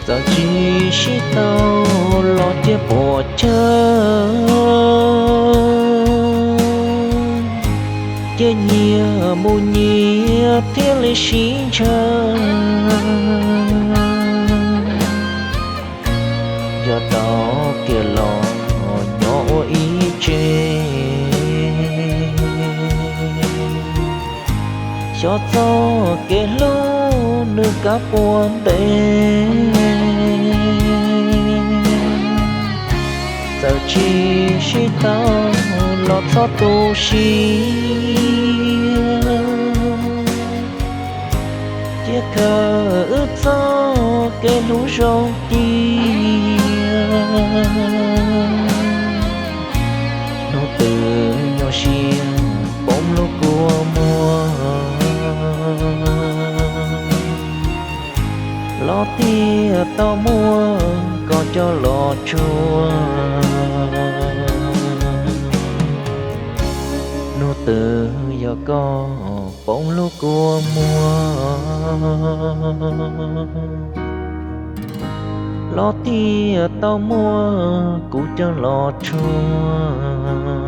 giờ chỉ tao lo tiếc bỏ chơi tiếc nhiều mù nhiều tiếc lấy xin chơi giờ tao kia lo nhỏ ý chê cho tao kia lu nước cá buồn đêm giờ chỉ tao lo cho tu sĩ chia khờ ước cho cái lũ rau tia nó từ nhỏ xia bóng lúc của mùa lo tia tao mua còn cho lọ chua nó từ giờ có bóng lúc của mùa lo tia tao mua cũng cho lọ chua